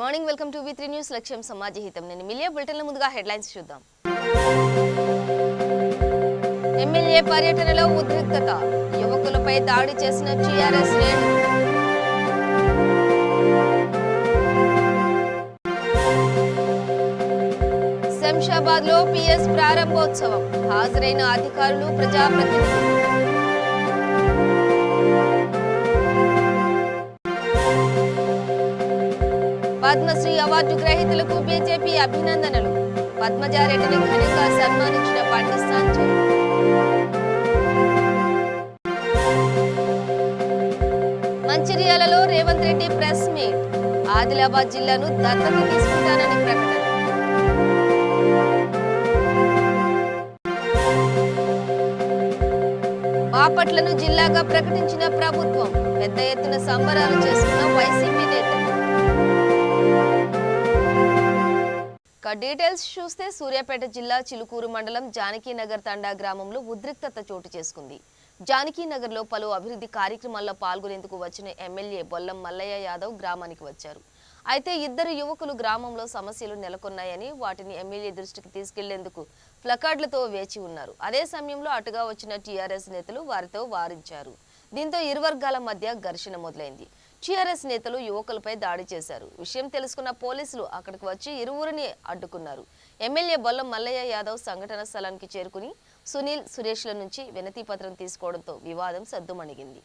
Morning welcome to V3 news లక్ష్యం సమాజహితం నేను మిలియా బులెటిన్ల ముందుగా హెడ్లైన్స్ చూద్దాం. ఎమ్మెల్యే పర్యటనలో ఉద్రిక్తత, యువకులపై దాడి చేసిన టీఆర్ఎస్ శ్రేణులు. శంషాబాద్ లో PS ప్రారంభోత్సవం, హాజరైన అధికారులు ప్రజాప్రతినిధులు. పద్మశ్రీ అవార్డు గ్రహీతలకు బీజేపీ అభినందనలు, పద్మజారెడ్డిని ఘనంగా సన్మానించిన బండి సంజయ్. మంచిర్యాలలో రేవంత్ రెడ్డి ప్రెస్ మీట్, ఆదిలాబాద్ జిల్లాను దత్తత తీసుకుంటానని ప్రకటన. బాపట్లను జిల్లాగా ప్రకటించిన ప్రభుత్వం, పెద్ద ఎత్తున సంబరాలు చేసుకున్న వైసీపీ నేతలు. డీటెయిల్స్ చూస్తే సూర్యాపేట జిల్లా చిలుకూరు మండలం జానకీనగర్ తండా గ్రామంలో ఉద్రిక్తత చోటు చేసుకుంది. జానకీనగర్లో పలు అభివృద్ధి కార్యక్రమాల్లో పాల్గొనేందుకు వచ్చిన ఎమ్మెల్యే బొల్లం మల్లయ్య యాదవ్ గ్రామానికి వచ్చారు. అయితే ఇద్దరు యువకులు గ్రామంలో సమస్యలు నెలకొన్నాయని వాటిని ఎమ్మెల్యే దృష్టికి తీసుకెళ్లేందుకు ప్లకార్డులతో వేచి ఉన్నారు. అదే సమయంలో అటుగా వచ్చిన టీఆర్ఎస్ నేతలు వారితో వారించారు. దీంతో ఇరు వర్గాల మధ్య ఘర్షణ మొదలైంది. టీఆర్ఎస్ నేతలు యువకులపై దాడి చేశారు. విషయం తెలుసుకున్న పోలీసులు అక్కడికి వచ్చి ఇరువురిని అడ్డుకున్నారు. ఎమ్మెల్యే బొల్లం మల్లయ్య యాదవ్ సంఘటన స్థలానికి చేరుకుని సునీల్, సురేష్ల నుంచి వినతి పత్రం తీసుకోవడంతో వివాదం సద్దుమణిగింది.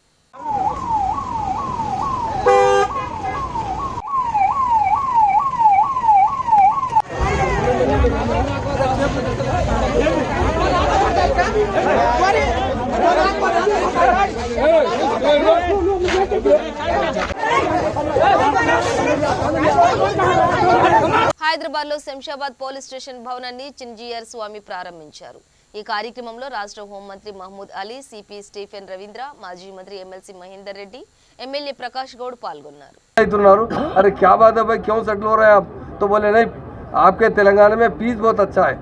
హైదరాబాద్ లో శంషాబాద్ పోలీస్ స్టేషన్ భవనాన్ని చింజియర్ స్వామి ప్రారంభించారు. ఈ కార్యక్రమంలో రాష్ట్ర హోంమంత్రి మహమూద్ అలీ, సిపి స్టీఫెన్ రవీంద్ర, మాజీ మంత్రి ఎమ్మెల్సీ మహేందర్ రెడ్డి, ఎమ్మెల్యే ప్రకాష్ గౌడ్ పాల్గొన్నారు. अरे क्या बात है भाई, क्यों सेटल हो रहे हैं आप? तो बोले नहीं, आपके तेलंगाना में पीस बहुत अच्छा है.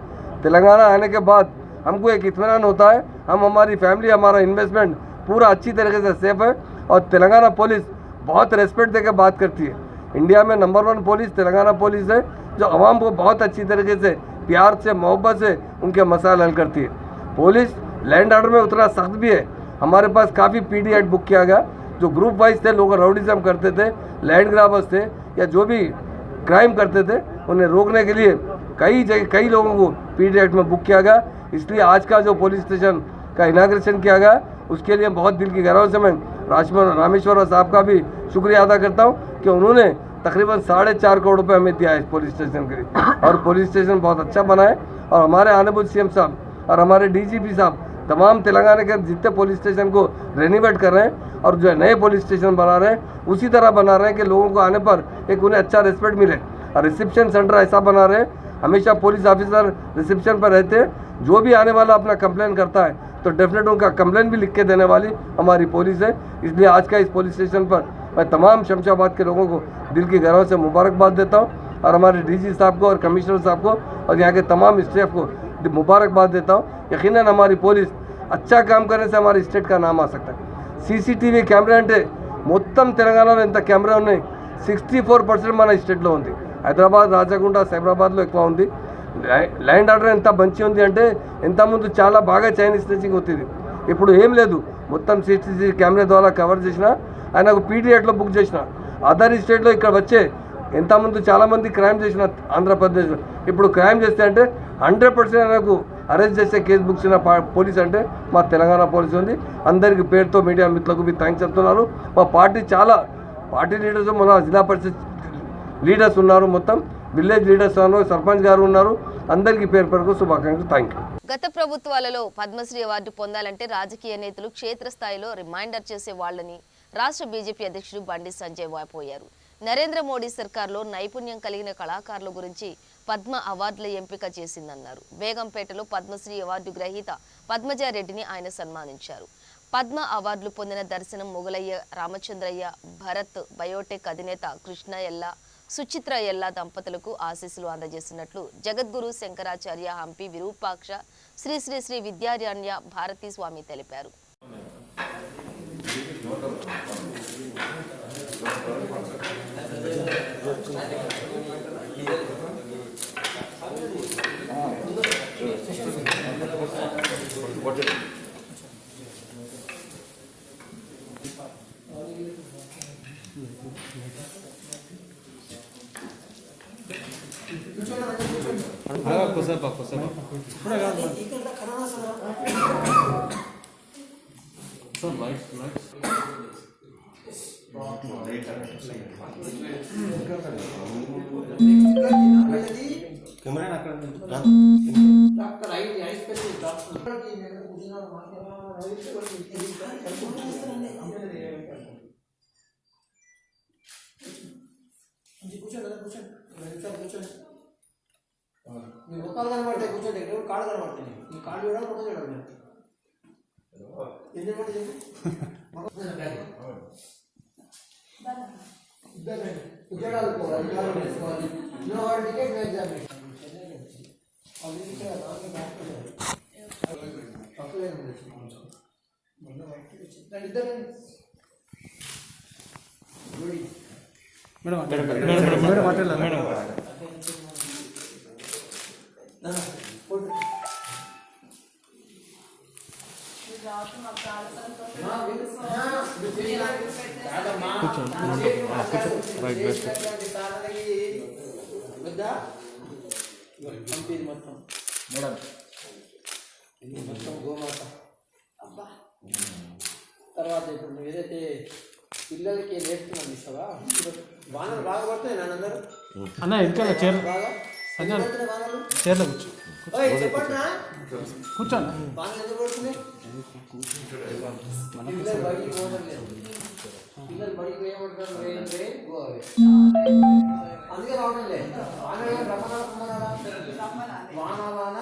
तेलंगाना आने के बाद हमको एक इत्मीनान होता है, हम हमारी फैमिली, हमारा इन्वेस्टमेंट पूरा अच्छी तरीके से सेफ है. और तेलंगाना पुलिस बहुत रेस्पेक्ट देकर बात करती है. इंडिया में नंबर 1 पुलिस तेलंगाना पुलिस है, जो आवाम को बहुत अच्छी तरीके से प्यार से मोहब्बत से उनके मसाइल हल करती है. पुलिस लैंड ऑर्डर में उतना सख्त भी है. हमारे पास काफ़ी PD एक्ट बुक किया गया. जो ग्रुप वाइज थे, लोग राउडिज्म करते थे, लैंड ग्राबर्स थे या जो भी क्राइम करते थे, उन्हें रोकने के लिए कई लोगों को PD एक्ट में बुक किया गया. इसलिए आज का जो पुलिस स्टेशन का इनाग्रेशन किया गया, उसके लिए बहुत दिल की गहराई से मैं रामेश्वर साहब का भी शुक्रिया अदा करता हूँ कि उन्होंने तकरीबन 4.5 करोड़ रुपये हमें दिया है इस पुलिस स्टेशन के लिए. और पुलिस स्टेशन बहुत अच्छा बना है. और हमारे ऑनरेबल CM साहब और हमारे DGP साहब तमाम तेलंगाना के जितने पुलिस स्टेशन को रेनोवेट कर रहे हैं और जो नए पुलिस स्टेशन बना रहे हैं उसी तरह बना रहे हैं कि लोगों को आने पर एक उन्हें अच्छा रिस्पेक्ट मिले. और रिसेप्शन सेंटर ऐसा बना रहे हैं, हमेशा पुलिस ऑफिसर रिसेप्शन पर रहते हैं. जो भी आने वाला अपना कंप्लेन करता है तो डेफिनेट उनका कंप्लेन भी लिख के देने वाली हमारी पुलिस है. इसलिए आज का इस पुलिस स्टेशन पर मैं तमाम शमशाबाद के लोगों को दिल की गहराई से मुबारकबाद देता हूँ. और हमारे DG साहब को और कमिश्नर साहब को और यहाँ के तमाम स्टाफ को मुबारकबाद देता हूँ. यकीनन हमारी पुलिस अच्छा काम करने से हमारे स्टेट का नाम आ सकता है. CCTV कैमरा అంటే మొత్తం తెలంగాణలో ఎంత కెమెరా ఉన్నాయి, 64% మన స్టేట్లో ఉంది. హైదరాబాద్, రాజగుండ, సైబరాబాద్లో ఎక్కువ ఉంది. ల్యాండ్ ఆర్డర్ ఎంత మంచి ఉంది అంటే ఎంత ముందు చాలా బాగా చైనీస్ స్టిచింగ్ అవుతుంది. ఇప్పుడు ఏం లేదు, మొత్తం CCTV కెమెరా ద్వారా కవర్ చేసిన, ఆయనకు PD యాక్ట్లో బుక్ చేసిన. అదర్ స్టేట్లో ఇక్కడ వచ్చే ఎంత ముందు చాలామంది క్రైమ్ చేసిన ఆంధ్రప్రదేశ్లో. ఇప్పుడు క్రైమ్ చేస్తే అంటే 100% ఆయనకు అరెస్ట్ చేసే కేసు బుక్ చేసిన పోలీస్ అంటే మా తెలంగాణ పోలీసు ఉంది. అందరికీ పేరుతో మీడియా మిత్రులకు మీరు థ్యాంక్స్ చెప్తున్నారు. మా పార్టీ లీడర్స్, మన జిల్లా పరిషత్ లీడర్స్ ఉన్నారు, మొత్తం విలేజ్ లీడర్స్ ఉన్నారు, సర్పంచ్ గారు ఉన్నారు. అందరికీ పేరు శుభాకాంక్షలు. Thank you. గత ప్రభుత్వాలలో పద్మశ్రీ అవార్డు పొందాలంటే రాజకీయ నేతలు క్షేత్రస్థాయిలో రిమైండర్ చేసే వాళ్ళని రాష్ట్ర బీజేపీ అధ్యక్షుడు బండి సంజయ్ వాపోయారు. నరేంద్ర మోడీ సర్కార్లో నైపుణ్యం కలిగిన కళాకారుల గురించి పద్మ అవార్డుల ఎంపిక చేసిందన్నారు. బేగంపేటలో పద్మశ్రీ అవార్డు గ్రహీత పద్మజారెడ్డిని ఆయన సన్మానించారు. పద్మ అవార్డులు పొందిన దర్శనం మొగలయ్య రామచంద్రయ్య భరత్ బయోటెక్ అధినేత కృష్ణ ఎల్లా, సుచిత్ర ఎల్లా దంపతులకు ఆశీస్సులు అందజేసినట్లు జగద్గురు శంకరాచార్య హంపి విరూపాక్ష శ్రీ శ్రీ శ్రీ విద్యారణ్య భారతీ స్వామి తెలిపారు. మీ ముఖాలు కనబడతాయి, కూర్చోండి. కాళ్ళు కనబడతాయి, ఈ కాళ్ళు చూడాలి, ముఖం చూడాలి. ఎన్ని పడి ఉద్యోగాలు వేసుకోవాలి. టికెట్ ఎగ్జామినేషన్ మొత్తం గోమాత. తర్వాత ఇప్పుడు నువ్వు ఏదైతే పిల్లలకి నేర్చుకున్నాను ఇస్తావా, వానలు బాగా పడుతున్నాయి నాన్నగారు అన్న ఇంకా చీర బాగా చీరలో కూర్చో చెప్పండి. కూర్చోండి. వానలు ఎందుకు పడుతున్నాయి? పిల్లలు బయటికి పోవడం లేదు. పిల్లలు బడికి వేయబడతారు, వేయండి గోవే అందుకే రావడం లేదు. వాన రమ్మనుకున్నారా? వాన వాన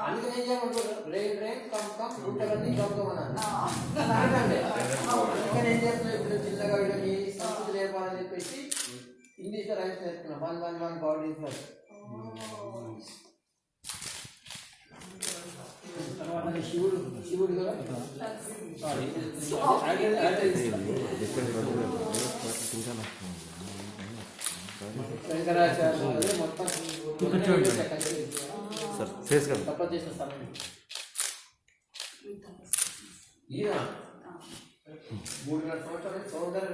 అందుకని ఏం చేయమంటారు? రెయిన్ రెయిన్ కమ్ కమ్ గుట్టలన్నీ కమ్కమన్నారు. అందుకని ఏం చేస్తున్నారు? ఇప్పుడు చిన్నగా వీళ్ళకి సంస్కృతి నేర్పాలని చెప్పేసి ఇంగ్లీష్లో రైమ్స్ నేర్చుకున్నాం. 1 1 1 God is one. తర్వాత శివుడు కదా శంకరాచార్య మొత్తం తపస్సు చేసిన స్థలం ఈయన 3.5 సంవత్సరాలు సౌందర్య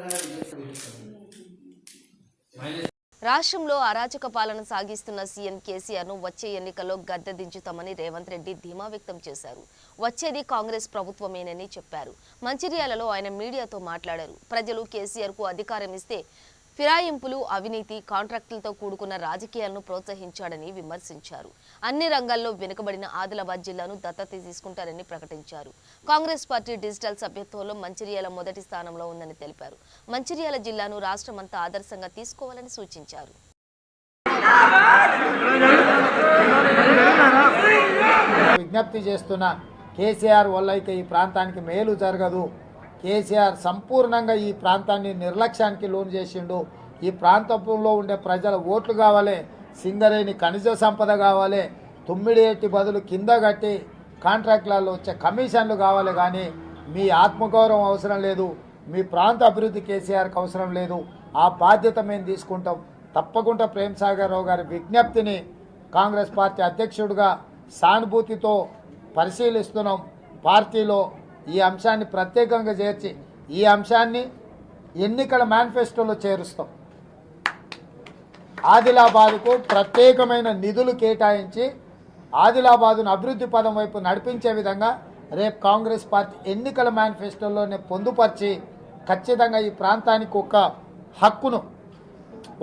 రాష్ట్రంలో అరాచక పాలన సాగిస్తున్న సీఎం కేసీఆర్ ను వచ్చే ఎన్నికల్లో గద్దె దించుతామని రేవంత్ రెడ్డి ధీమా వ్యక్తం చేశారు. వచ్చేది కాంగ్రెస్ ప్రభుత్వమేనని చెప్పారు. మంచిర్యాలలో ఆయన మీడియాతో మాట్లాడారు. ప్రజలు కేసీఆర్ కు అధికారం ఇస్తే ఫిరాయింపులు, అవినీతి, కాంట్రాక్టులతో కూడుకున్న రాజకీయాలను ప్రోత్సహించాడని విమర్శించారు. అన్ని రంగాల్లో వెనుకబడిన ఆదిలాబాద్ జిల్లాను దత్తత తీసుకుంటారని ప్రకటించారు. కాంగ్రెస్ పార్టీ డిజిటల్ సభ్యత్వంలో మంచిర్యాల మొదటి స్థానంలో ఉందని తెలిపారు. మంచిర్యాల జిల్లాను రాష్ట్రమంతా ఆదర్శంగా తీసుకోవాలని సూచించారు. విజ్ఞప్తి చేస్తున్న కేసీఆర్ వల్ల ఇక ఈ ప్రాంతానికి మేలు జరగదు. కేసీఆర్ సంపూర్ణంగా ఈ ప్రాంతాన్ని నిర్లక్ష్యానికి లోను చేసిండు. ఈ ప్రాంతంలో ఉండే ప్రజల ఓట్లు కావాలి, సింగరేణి ఖనిజ సంపద కావాలి, తుమ్మిడిఎట్టి బదులు కింద కట్టి కాంట్రాక్టులలో వచ్చే కమిషన్లు కావాలి. కానీ మీ ఆత్మగౌరవం అవసరం లేదు, మీ ప్రాంత అభివృద్ధి కేసీఆర్కి అవసరం లేదు. ఆ బాధ్యత మేము తీసుకుంటాం. తప్పకుండా ప్రేమ్ సాగర్ రావు గారి విజ్ఞప్తిని కాంగ్రెస్ పార్టీ అధ్యక్షుడిగా సానుభూతితో పరిశీలిస్తున్నాం. పార్టీలో ఈ అంశాన్ని ప్రత్యేకంగా చేర్చి ఈ అంశాన్ని ఎన్నికల మేనిఫెస్టోలో చేరుస్తాం. ఆదిలాబాద్కు ప్రత్యేకమైన నిధులు కేటాయించి ఆదిలాబాదును అభివృద్ధి పదం వైపు నడిపించే విధంగా రేపు కాంగ్రెస్ పార్టీ ఎన్నికల మేనిఫెస్టోలోనే పొందుపరిచి ఖచ్చితంగా ఈ ప్రాంతానికి ఒక హక్కును,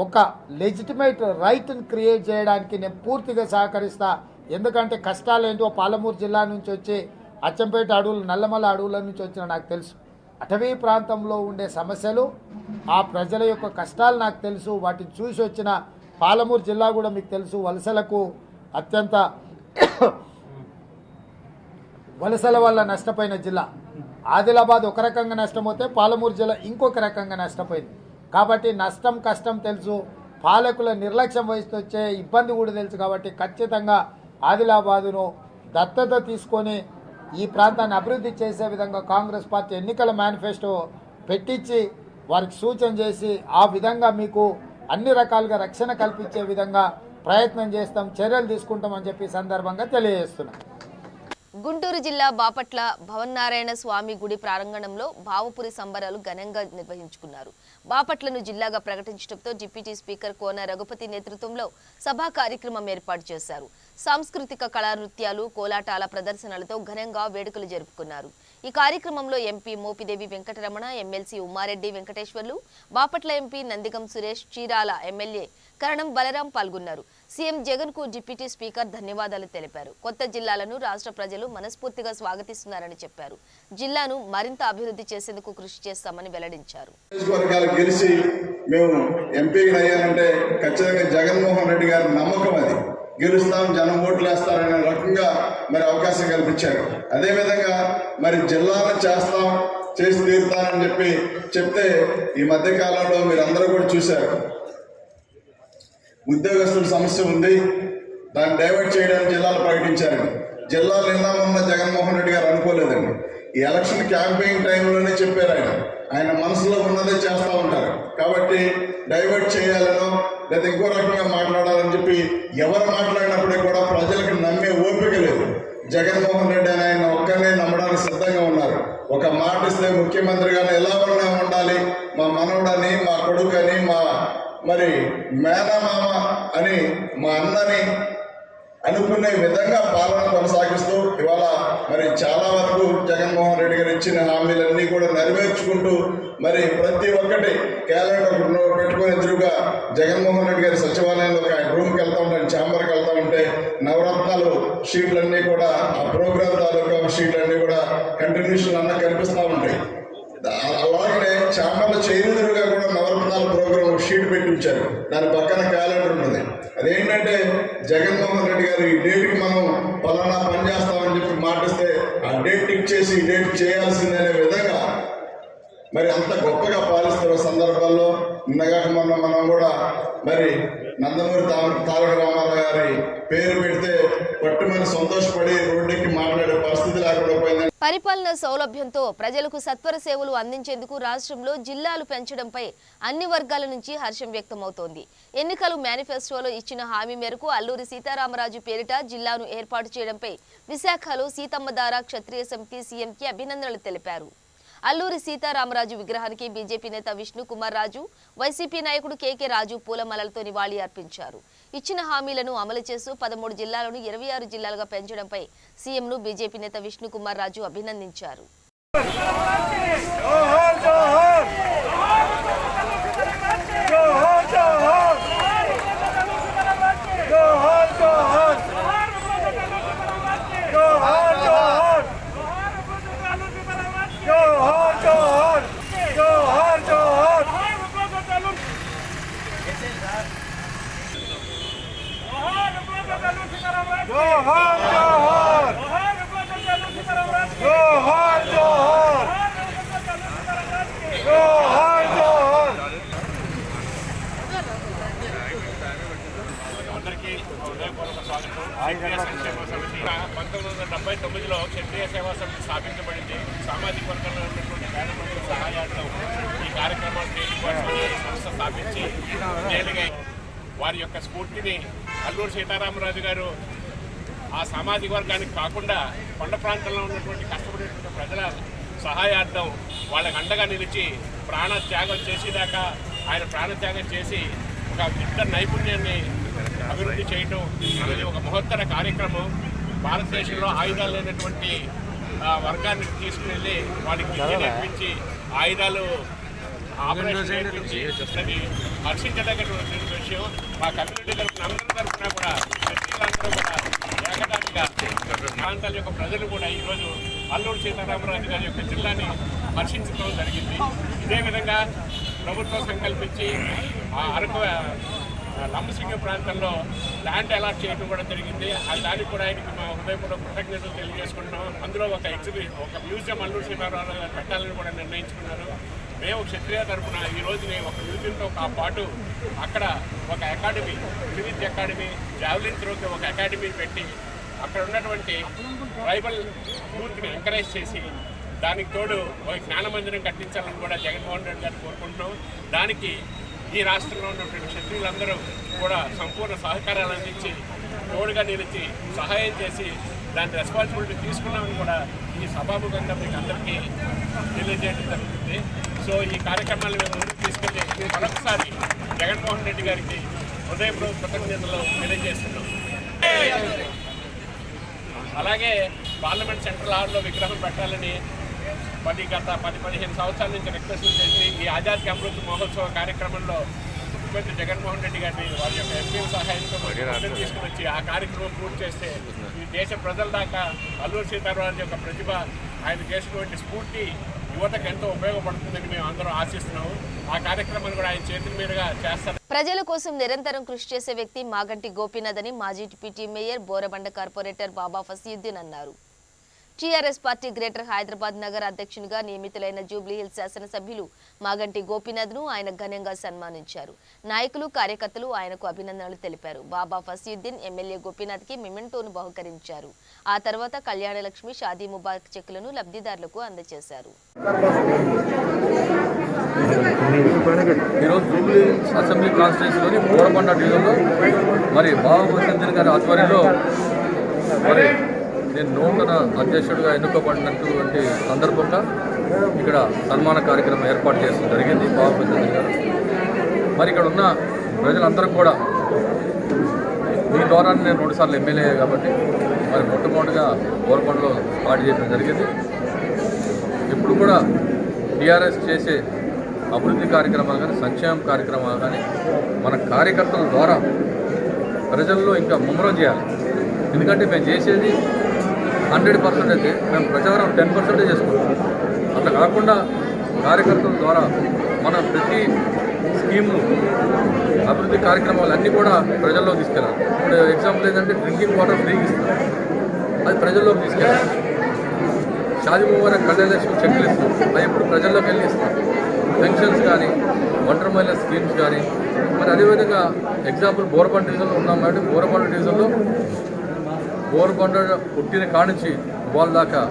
ఒక లెజిటిమేట్ రైట్ని క్రియేట్ చేయడానికి నేను పూర్తిగా సహకరిస్తా. ఎందుకంటే కష్టాలు ఏంటో పాలమూరు జిల్లా నుంచి వచ్చి అచ్చంపేట అడవులు, నల్లమల అడవుల నుంచి వచ్చిన నాకు తెలుసు. అటవీ ప్రాంతంలో ఉండే సమస్యలు, ఆ ప్రజల యొక్క కష్టాలు నాకు తెలుసు. వాటిని చూసి వచ్చిన పాలమూరు జిల్లా కూడా మీకు తెలుసు. వలసలకు అత్యంత వలసల వల్ల నష్టపోయిన జిల్లా. ఆదిలాబాద్ ఒక రకంగా నష్టపోతే పాలమూరు జిల్లా ఇంకొక రకంగా నష్టపోయింది. కాబట్టి నష్టం కష్టం తెలుసు, పాలకుల నిర్లక్ష్యం వహిస్తూ వచ్చే ఇబ్బంది కూడా తెలుసు. కాబట్టి ఖచ్చితంగా ఆదిలాబాదును దత్తత తీసుకొని ఈ ప్రాంతాన్ని అభివృద్ధి చేసే విధంగా కాంగ్రెస్ పార్టీ ఎన్నికల మేనిఫెస్టో పెట్టించి వారికి సూచన చేసి ఆ విధంగా మీకు అన్ని రకాలుగా రక్షణ కల్పించే విధంగా ప్రయత్నం చేస్తాం, చర్యలు తీసుకుంటామని చెప్పి సందర్భంగా తెలియజేస్తున్నాం. గుంటూరు జిల్లా బాపట్ల భవన్నారాయణ స్వామి గుడి ప్రాంగణంలో భావపురి సంబరాలు ఘనంగా నిర్వహించుకున్నారు. బాపట్లను జిల్లాగా ప్రకటించడంతో డిప్యూటీ స్పీకర్ కోన రఘుపతి నేతృత్వంలో సభా కార్యక్రమం ఏర్పాటు చేశారు. సాంస్కృతిక కళా నృత్యాలు, కోలాటాల ప్రదర్శనలతో ఘనంగా వేడుకలు జరుపుకున్నారు. ఈ కార్యక్రమంలో MP Mopidevi Venkataramana, MLC Ummareddy Venkateswarlu, Bapatla MP Nandigam Suresh, Chirala MLA Karanam Balaram పాల్గొన్నారు. సీఎం జగన్ కు డిప్యూటీ స్పీకర్ ధన్యవాదాలు తెలిపారు. కొత్త జిల్లాలను రాష్ట్ర ప్రజలు మనస్ఫూర్తిగా స్వాగతిస్తున్నారని చెప్పారు. జిల్లాను మరింత అభివృద్ధి చేసేందుకు కృషి చేస్తామని వెల్లడించారు. గెలిచి మేము ఎంపీగా అయ్యానంటే ఖచ్చితంగా జగన్మోహన్ రెడ్డి గారి నమ్మకం అది. గెలుస్తాం, జనం ఓట్లు వేస్తారనే రకంగా మరి అవకాశం కల్పించారు. అదేవిధంగా మరి జిల్లాను చేసి తీరుతానని చెప్తే ఈ మధ్య కాలంలో మీరందరూ కూడా చూశారు. ఉద్యోగస్తుల సమస్య ఉంది, దాన్ని డైవర్ట్ చేయడానికి జిల్లాలు ప్రకటించారండి. జిల్లాలు నిన్న జగన్మోహన్ రెడ్డి గారు అనుకోలేదండి. ఈ ఎలక్షన్ క్యాంపెయిన్ టైంలోనే చెప్పారు ఆయన మనసులో ఉన్నదే చేస్తూ ఉంటారు. కాబట్టి డైవర్ట్ చేయాలనో లేదా ఇంకో రకంగా మాట్లాడాలని చెప్పి ఎవరు మాట్లాడినప్పటికీ కూడా ప్రజలకు నమ్మే ఓపిక లేదు. జగన్మోహన్ రెడ్డి అని ఆయన ఒక్కరినే నమ్మడానికి సిద్ధంగా ఉన్నారు. ఒక మాట ఇస్తే ముఖ్యమంత్రిగానే ఎలా ఉండాలి, మా మనవడని, మా కొడుకని, మరి మేనమామ అని, మా అన్నని అనుకునే విధంగా పాలన కొనసాగిస్తూ ఇవాళ మరి చాలా వరకు జగన్మోహన్ రెడ్డి గారు ఇచ్చిన హామీలన్నీ కూడా నెరవేర్చుకుంటూ మరి ప్రతి ఒక్కటి క్యాలెండర్ పెట్టుకుని ఎదురుగా జగన్మోహన్ రెడ్డి గారి సచివాలయంలో ఒక రూమ్కి వెళ్తా ఉంటాను, ఛాంబర్కి వెళ్తా ఉంటే నవరత్నాలు షీట్లన్నీ కూడా, ఆ ప్రోగ్రామ్ తాలూకా షీట్లన్నీ కూడా కంటిన్యూషన్ అన్న కనిపిస్తూ ఉంటాయి. అలాగనే ఛాంబర్లో చేరుదురుగా కూడా నవరత్నాల ప్రోగ్రామ్ షీట్ పెట్టి ఉంచారు. దాని పక్కన క్యాలెండర్ ఉంటుంది. అదేంటంటే జగన్మోహన్ రెడ్డి గారు ఈ డేట్కి మనం పలానా పని చేస్తామని చెప్పి మాటిస్తే ఆ డేట్ టిక్ చేసి ఈ డేట్ చేయాల్సిందనే విధంగా మరి అంత గొప్పగా పాలిస్తున్న సందర్భాల్లో నిన్నగాక మనం కూడా మరి నందమూరి తారక రామారావు గారి పేరు పెడితే పట్టుమని సంతోషపడి రోడ్డుకి మాట్లాడే పరిస్థితి లేకుండా పోయింది. పరిపాలన సౌలభ్యంతో ప్రజలకు సత్వర సేవలు అందించేందుకు రాష్ట్రంలో జిల్లాలు పెంచడంపై అన్ని వర్గాల నుంచి హర్షం వ్యక్తమవుతోంది. ఎన్నికలు మేనిఫెస్టోలో ఇచ్చిన హామీ మేరకు అల్లూరి సీతారామరాజు పేరిట జిల్లాను ఏర్పాటు చేయడంపై విశాఖలో సీతమ్మధార క్షత్రియ సమితి సీఎంకి అభినందనలు తెలిపారు. అల్లూరి సీతారామరాజు విగ్రహానికి బీజేపీ నేత విష్ణు కుమార్ రాజు, వైసీపీ నాయకుడు కేకే రాజు పూలమాలలతో నివాళి అర్పించారు. ఇచ్చిన హామీలను అమలు చేస్తూ 13 జిల్లాలను 26 జిల్లాలుగా పెంచడంపై సీఎంను బీజేపీ నేత విష్ణు కుమార్ రాజు అభినందించారు. అందరికీ హృదయపూర్వక స్వాగతం. 1979లో క్షత్రియ సేవా సమితి స్థాపించబడింది. సామాజిక వర్గంలో ఉన్నటువంటి పేద ప్రజల సహాయార్థం ఈ కార్యక్రమాన్ని సంస్థ స్థాపించి నేరుగా వారి యొక్క స్ఫూర్తిని అల్లూరి సీతారామరాజు గారు ఆ సామాజిక వర్గానికి కాకుండా కొండ ప్రాంతంలో ఉన్నటువంటి కష్టపడేటువంటి ప్రజల సహాయార్థం వాళ్ళకి అండగా నిలిచి ప్రాణత్యాగం చేసేదాకా ఆయన ప్రాణత్యాగం చేసి ఒక యుద్ధ నైపుణ్యాన్ని అభివృద్ధి చేయటం అనేది ఒక మహత్తర కార్యక్రమం. భారతదేశంలో ఆయుధాలు లేనటువంటి వర్గాన్ని తీసుకువెళ్ళి వాళ్ళకి విద్య నేర్పించి ఆయుధాలు ఆపరేషన్ నేర్పించి అది హర్షించదగినటువంటి విషయం. మా కమ్యూనిటీ తరఫున అందరి తరఫున కూడా వ్యక్తులందరూ కూడా ఏకదాటిగా ప్రాంతాల యొక్క ప్రజలు కూడా ఈరోజు అల్లూరి సీతారామరాజు గారి యొక్క జిల్లాని హర్షించడం జరిగింది. ఇదే విధంగా ప్రభుత్వం సంకల్పించి ఆ అరకు లంబసింగి ప్రాంతంలో ల్యాండ్ అలాట్ చేయడం కూడా జరిగింది. దానికి కూడా ఆయనకి మా హృదయపూర్వక కృతజ్ఞతలు తెలియజేసుకుంటున్నాం. అందులో ఒక మ్యూజియం అల్లూరి సీతారామరాజు గారు పెట్టాలని కూడా నిర్ణయించుకున్నారు. మేము క్షత్రియ తరఫున ఈ రోజుని ఒక మ్యూజియంతో పాటు అక్కడ ఒక అకాడమీ, వివిధ అకాడమీ, జావలిన్ త్రోకి ఒక అకాడమీ పెట్టి అక్కడ ఉన్నటువంటి ట్రైబల్ యూత్ని ఎంకరేజ్ చేసి దానికి తోడు ఒక జ్ఞాన మందిరం కట్టించాలని కూడా జగన్మోహన్ రెడ్డి గారు కోరుకుంటున్నాం. దానికి ఈ రాష్ట్రంలో ఉన్నటువంటి క్షత్రియులందరూ కూడా సంపూర్ణ సహకారాలు అందించి తోడుగా నిలిచి సహాయం చేసి దాని రెస్పాన్సిబిలిటీ తీసుకున్నామని కూడా ఈ సభాముఖంగా మీకు అందరికీ తెలియజేయడం జరుగుతుంది. సో సో ఈ కార్యక్రమాలను మేము ముందుకు తీసుకెళ్ళి మరొకసారి జగన్మోహన్ రెడ్డి గారికి హృదయపూర్వక కృతజ్ఞతలు తెలియజేస్తున్నాం. అలాగే పార్లమెంట్ సెంట్రల్ హాల్లో విగ్రహం పెట్టాలని గత 10-15 సంవత్సరాల నుంచి రిక్వెస్ట్లు చేసి ఈ ఆజాద్ కి అమృత్ మహోత్సవ కార్యక్రమంలో ముఖ్యమంత్రి జగన్మోహన్ రెడ్డి గారిని వారి యొక్క ఎంపీల సహాయంతో తీసుకుని వచ్చి ఆ కార్యక్రమం పూర్తి చేస్తే ఈ దేశ ప్రజల దాకా అల్లూరి సీతారామరాజు యొక్క ప్రతిభ, ఆయన చేసినటువంటి స్ఫూర్తి యువతకు ఎంతో ఉపయోగపడుతుందని మేము అందరం ఆశిస్తున్నాము. ఆ కార్యక్రమాన్ని కూడా ఆయన చేతుల మీదుగా చేస్తారు. ప్రజల కోసం నిరంతరం కృషి చేసే వ్యక్తి మాగంటి గోపీనాథ్ అని మాజీ డిప్యూటీ మేయర్ బోరబండ కార్పొరేటర్ బాబా ఫసీయుద్దీన్ అన్నారు. టీఆర్ఎస్ పార్టీ గ్రేటర్ హైదరాబాద్ నగర అధ్యక్షునిగా నియమితులైన జూబ్లీహిల్స్ శాసనసభ్యులు మాగంటి గోపీనాథ్ను ఆయన ఘనంగా సన్మానించారు. నాయకులు, కార్యకర్తలు ఆయనకు అభినందనలు తెలిపారు. బాబా ఫసీయుద్దీన్ ఎమ్మెల్యే గోపీనాథ్కి మెమెంటోను బహుకరించారు. ఆ తర్వాత కళ్యాణలక్ష్మి, షాదీ ముబారక్ చెక్కులను లబ్ధిదారులకు అందజేశారు. ఈరోజు జూబ్లీహిల్స్ అసెంబ్లీ కాన్స్టిట్యూన్సీలోని బోరబండ డివిజన్లో మరి బాబా ఫసీయుద్దీన్ గారి ఆధ్వర్యంలో మరి నేను నూతన అధ్యక్షుడిగా ఎన్నుకోబడినటువంటి సందర్భంగా ఇక్కడ సన్మాన కార్యక్రమం ఏర్పాటు చేయడం జరిగింది. బాబా ఫసీయుద్దీన్ గారు మరి ఇక్కడ ఉన్న ప్రజలందరూ కూడా మీ ద్వారా నేను 2 సార్లు ఎమ్మెల్యే కాబట్టి మరి మొట్టమొదటిగా బోరబండలో స్టార్ట్ చేయడం జరిగింది. ఇప్పుడు కూడా టీఆర్ఎస్ చేసే అభివృద్ధి కార్యక్రమాలు కానీ, సంక్షేమ కార్యక్రమాలు కానీ మన కార్యకర్తల ద్వారా ప్రజల్లో ఇంకా ముమ్మరం చేయాలి. ఎందుకంటే మేము చేసేది 100% అయితే మేము ప్రచారం 10% చేసుకుంటాం. అట్లా కాకుండా కార్యకర్తల ద్వారా మన ప్రతి స్కీమ్లు, అభివృద్ధి కార్యక్రమాలు అన్నీ కూడా ప్రజల్లోకి తీసుకెళ్ళాలి. ఇప్పుడు ఎగ్జాంపుల్ ఏంటంటే డ్రింకింగ్ వాటర్ ఫ్రీగా ఇస్తాం, అది ప్రజల్లోకి తీసుకెళ్ళాలి. షాదీ ముబారక్, కళ్యాణలక్ష్మి చెక్లు ఇస్తాం, అది ఎప్పుడు ప్రజల్లోకి వెళ్ళి ఇస్తాం. పెన్షన్స్ కానీ, ఒంటరి మహిళల స్కీమ్స్ కానీ, మరి అదేవిధంగా ఎగ్జాంపుల్ బోరబండ డివిజన్లో ఉన్నాం కాబట్టి బోరబండ డివిజన్లో బోరబండ పుట్టిన కానించి వాళ్ళ దాకా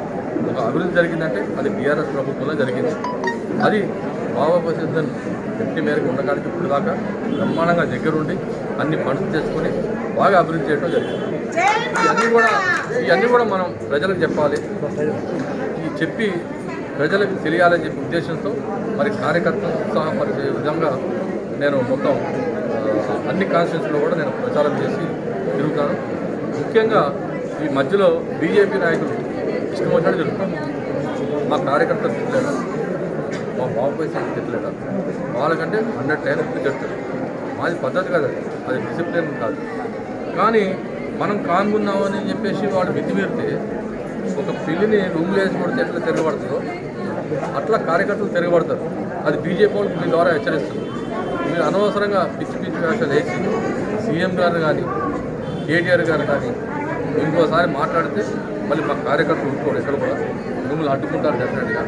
ఒక అభివృద్ధి జరిగిందంటే అది టీఆర్ఎస్ ప్రభుత్వంలో జరిగింది. అది బాబా ఫసీయుద్దీన్ వ్యక్తి మేరకు ఉండడానికి ఇప్పుడు దాకా బ్రహ్మాండంగా దగ్గరుండి అన్ని పనులు చేసుకొని బాగా అభివృద్ధి చేయడం జరిగింది. ఇవన్నీ కూడా మనం ప్రజలకు చెప్పాలి, చెప్పి ప్రజలకు తెలియాలని చెప్పే ఉద్దేశంతో మరి కార్యకర్తలు ఉత్సాహపరిచే విధంగా నేను మొత్తం అన్ని కాన్స్టిట్యూన్సీలో కూడా నేను ప్రచారం చేసి తిరుగుతాను. ముఖ్యంగా ఈ మధ్యలో బీజేపీ నాయకులు ఇష్టం వచ్చినట్టు తిరుగుతాను. మా కార్యకర్తలు తిట్టలేదా, మా బాబు పైసలు తిట్టలేదా, వాళ్ళకంటే 100 టైమ్స్ చెప్తారు. మాది పద్ధతి కాదు, అది డిసిప్లిన్ కాదు. కానీ మనం కానుకున్నామని చెప్పేసి వాడు మితిమీరితే ఒక పిల్లిని రూమ్లో వేసి కొడితే ఎట్లా తిరగబడుతుందో అట్లా కార్యకర్తలు తిరగబడతారు. అది బీజేపీ వాళ్ళు మీ ద్వారా హెచ్చరిస్తుంది. మీరు అనవసరంగా పిచ్చి వేషాలు వేసి సీఎం గారు కానీ, కేటీఆర్ గారు కానీ ఇంకోసారి మాట్లాడితే మళ్ళీ మా కార్యకర్తలు ఉంటుకోరు, ఎక్కడ కూడా మిమ్మల్ని అడ్డుకుంటారు. డెఫినెట్గా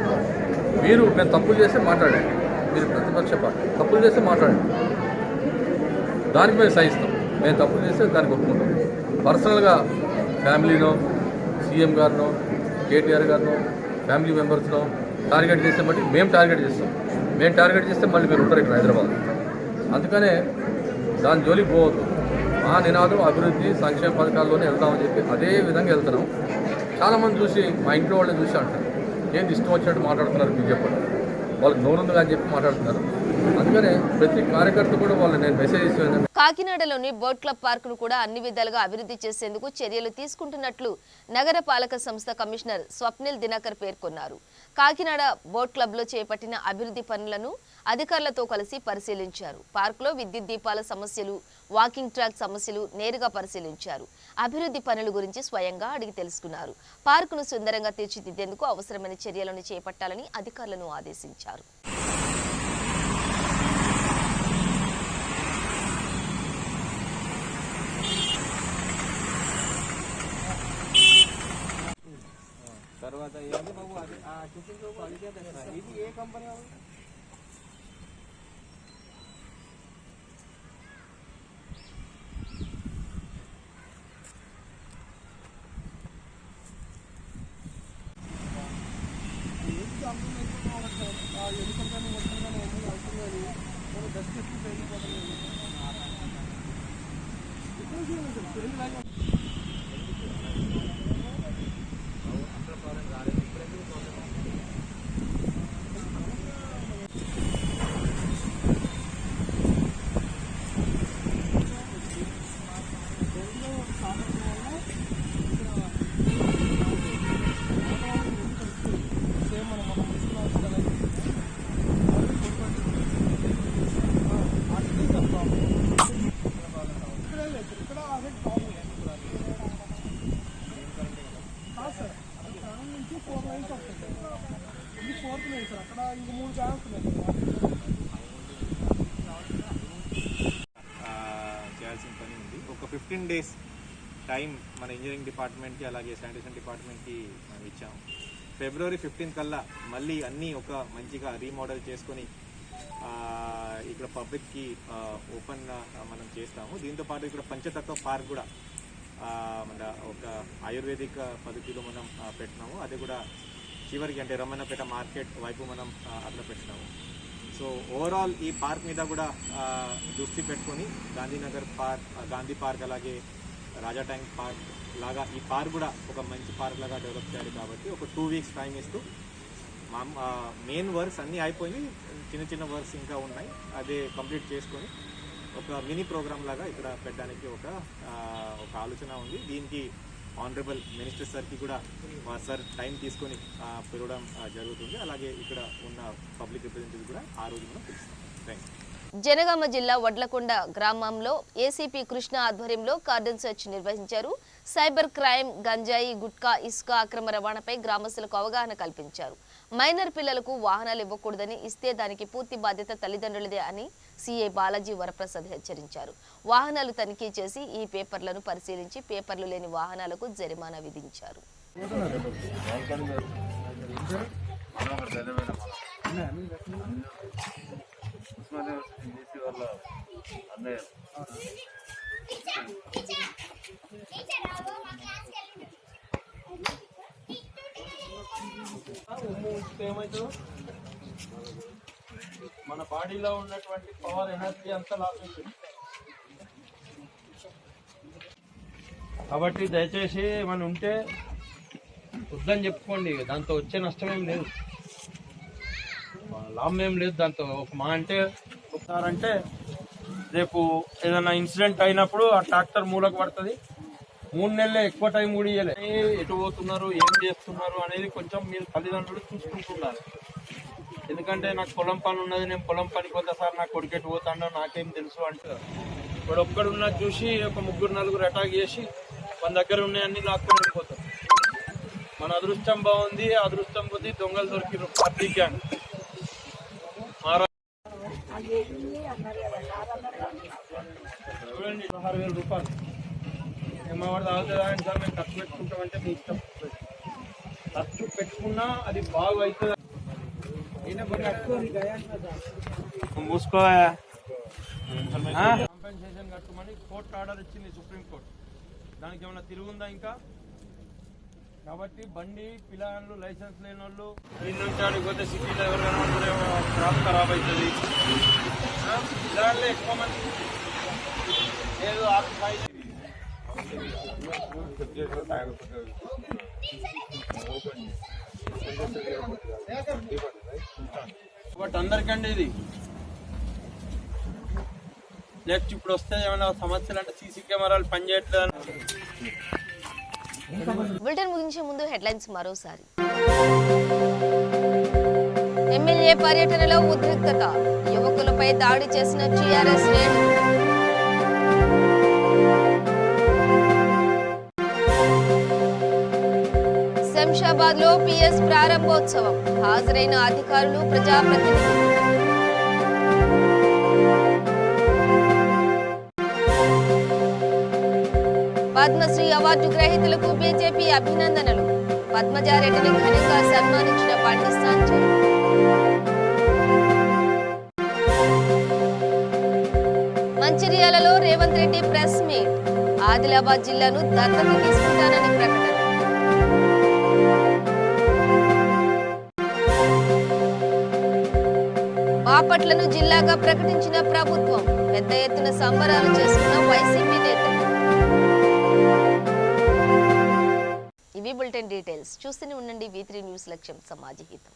మీరు మేము తప్పులు చేస్తే మాట్లాడండి, మీరు ప్రతిపక్ష పార్టీ తప్పులు చేస్తే మాట్లాడండి, దానికి మేము సహిస్తాం. మేము తప్పులు చేస్తే దానికి ఒప్పుకుంటాం. పర్సనల్గా ఫ్యామిలీనో, సీఎం గారినో, కేటీఆర్ గారినో, ఫ్యామిలీ మెంబర్స్నో టార్గెట్ చేస్తే బట్టి మేము టార్గెట్ చేస్తాం. మేము టార్గెట్ చేస్తే మళ్ళీ మీరు ఉంటారు ఇక్కడ హైదరాబాద్. అందుకనే దాని జోలికి పోవద్దు. మా నినాదం అభివృద్ధి, సంక్షేమ పథకాల్లోనే వెళ్తామని చెప్పి అదే విధంగా వెళ్తున్నాం. చాలామంది చూసి మా ఇంట్లో వాళ్ళని చూసి అంటారు, ఏంది ఇష్టం వచ్చినట్టు మాట్లాడుతున్నారు బీజేపీ వాళ్ళకి నోరుందిగా అని చెప్పి మాట్లాడుతున్నారు. అందుకనే ప్రతి కార్యకర్త కూడా వాళ్ళు నేను మెసేజ్ ఇస్తున్నాను. కాకినాడలోని బోట్ క్లబ్ పార్కును కూడా అన్ని విధాలుగా అభివృద్ధి చేసేందుకు చర్యలు తీసుకుంటున్నట్లు నగర పాలక సంస్థ కమిషనర్ స్వప్నిల్ దినకర్ పేర్కొన్నారు. కాకినాడ బోట్ క్లబ్లో చేపట్టిన అభివృద్ధి పనులను అధికారులతో కలిసి పరిశీలించారు. పార్కులో విద్యుత్ దీపాల సమస్యలు, వాకింగ్ ట్రాక్ సమస్యలు నేరుగా పరిశీలించారు. అభివృద్ధి పనుల గురించి స్వయంగా అడిగి తెలుసుకున్నారు. పార్కును సుందరంగా తీర్చిదిద్దేందుకు అవసరమైన చర్యలను చేపట్టాలని అధికారులను ఆదేశించారు. తర్వాత ఏంటి బాబు అది ఆ కిచెన్ ఇది ఏ కంపెనీ? 15 days టైం మన ఇంజనీరింగ్ డిపార్ట్మెంట్కి అలాగే శానిటేషన్ డిపార్ట్మెంట్కి మనం ఇచ్చాము. February 15 కల్లా మళ్ళీ అన్నీ ఒక మంచిగా రీమోడల్ చేసుకొని ఇక్కడ పబ్లిక్కి ఓపెన్ మనం చేస్తాము. దీంతోపాటు ఇక్కడ పంచతత్వ పార్క్ కూడా మన ఒక ఆయుర్వేదిక్ పద్ధతిలో మనం పెట్టినాము. అది కూడా చివరికి అంటే రమణపేట మార్కెట్ వైపు మనం అక్కడ పెట్టినాము. సో ఓవరాల్ ఈ పార్క్ మీద కూడా దృష్టి పెట్టుకొని గాంధీనగర్ పార్క్, గాంధీ పార్క్ అలాగే రాజా ట్యాంక్ పార్క్ లాగా ఈ పార్క్ కూడా ఒక మంచి పార్క్ లాగా డెవలప్ చేయాలి. కాబట్టి ఒక 2 weeks టైం ఇస్తూ మెయిన్ వర్క్స్ అన్నీ అయిపోయి చిన్న చిన్న వర్క్స్ ఇంకా ఉన్నాయి, అదే కంప్లీట్ చేసుకొని ఒక మినీ ప్రోగ్రామ్ లాగా ఇక్కడ పెట్టడానికి ఒక ఆలోచన ఉంది. దీనికి ఆనరబుల్ మినిస్టర్ సార్కి కూడా సార్ టైం తీసుకొని పిలవడం జరుగుతుంది. అలాగే ఇక్కడ ఉన్న పబ్లిక్ రిప్రజెంటేటివ్ కూడా ఆ రోజు మనం పిలుస్తాం. Thank you. జనగామ జిల్లా వడ్లకొండ గ్రామంలో ఏసీపీ కృష్ణ ఆధ్వర్యంలో కార్డన్ సెర్చ్ నిర్వహించారు. సైబర్ క్రైమ్, గంజాయి, గుట్కా, ఇసుక అక్రమ రవాణాపై గ్రామస్తులకు అవగాహన కల్పించారు. మైనర్ పిల్లలకు వాహనాలు ఇవ్వకూడదని, ఇస్తే దానికి పూర్తి బాధ్యత తల్లిదండ్రులదే అని సీఐ బాలాజీ వరప్రసాద్ హెచ్చరించారు. వాహనాలు తనిఖీ చేసి ఈ పేపర్లను పరిశీలించి పేపర్లు లేని వాహనాలకు జరిమానా విధించారు. మన బాడీలో ఉన్నటువంటి పవర్, ఎనర్జీ అంతా లాస్ అవుతుంది. కాబట్టి దయచేసి ఏమైనా ఉంటే వద్దని చెప్పుకోండి, దాంతో వచ్చే నష్టం ఏం లేదు, లాభం ఏం లేదు. దాంతో ఒక మా అంటే ఒకసారంటే రేపు ఏదైనా ఇన్సిడెంట్ అయినప్పుడు ఆ ట్రాక్టర్ మూలకు పడుతుంది. 3 నెలలే, ఎక్కువ టైం కూడా ఇవ్వలే. ఎటు పోతున్నారు, ఏం చేస్తున్నారు అనేది కొంచెం మీరు తల్లిదండ్రులు చూసుకుంటున్నారు. ఎందుకంటే నాకు పొలం పని ఉన్నది, నేను పొలం పనికి పోతా సార్, నా కొడుకు ఎటు పోతాడో నాకేం తెలుసు అంటే ఇప్పుడు ఒక్కడున్నా చూసి ఒక 3-4 అటాక్ చేసి మన దగ్గర ఉన్నాయన్నీ లాక్కొని వెళ్ళిపోతారు. మన అదృష్టం బాగుంది, అదృష్టం కొద్ది దొంగలు దొరికిరు. పార్టీ గ్యాంగ్ 16,000 రూపాయలు ఏమవాడు తాగుతుందా అంటే సార్ మేము ఖర్చు పెట్టుకుంటామంటే మీ ఇష్టం. ఖర్చు పెట్టుకున్నా అది బాగా అవుతుంది. మూసుకో కాంపెన్సేషన్ కట్టమని కోర్టు ఆర్డర్ ఇచ్చింది సుప్రీంకోర్టు. దానికి ఏమైనా తిరుగుందా ఇంకా? కాబట్టి బండి పిల్లలు లైసెన్స్ లేని వాళ్ళు దీని నుంచి ఆడిపోతే సిటీలో ఎవరు కనబడుతున్నారో క్రాప్ ఖరాబ్ అవుతుంది. పిల్లలే ఎక్కువ మంది లేదు బట్ అందరికండి ఇది. నెక్స్ట్ ఇప్పుడు వస్తే ఏమైనా సమస్యలు అంటే సీసీ కెమెరాలు పనిచేయట్లేదు. బులెటిన్ ముగించే ముందు హెడ్లైన్స్ మరోసారి. ఎమ్మెల్యే పర్యటనలో ఉద్రిక్తత, యువకులపై దాడి చేసిన టీఆర్ఎస్ శ్రేణులు. శంషాబాద్ లో పిఎస్ ప్రారంభోత్సవం, హాజరైన అధికారులు, ప్రజాప్రతినిధులు. పద్మశ్రీ అవార్డు గ్రహీతలకు బీజేపీ అభినందనలు, పద్మజారెడ్డిని ఘనంగా సన్మానించిన బండి సంజయ్. మంచిర్యాలలో రేవంత్ రెడ్డి ప్రెస్ మీట్, ఆదిలాబాద్ జిల్లాను దత్తత తీసుకుంటానని ప్రకటన. బాపట్లను జిల్లాగా ప్రకటించిన ప్రభుత్వం, పెద్ద ఎత్తున సంబరాలు చేసుకున్న వైసీపీ నేతలు. ఇవి బులెటిన్ డీటెయిల్స్. చూస్తూనే ఉండండి V3 న్యూస్, లక్ష్యం సమాజ హితం.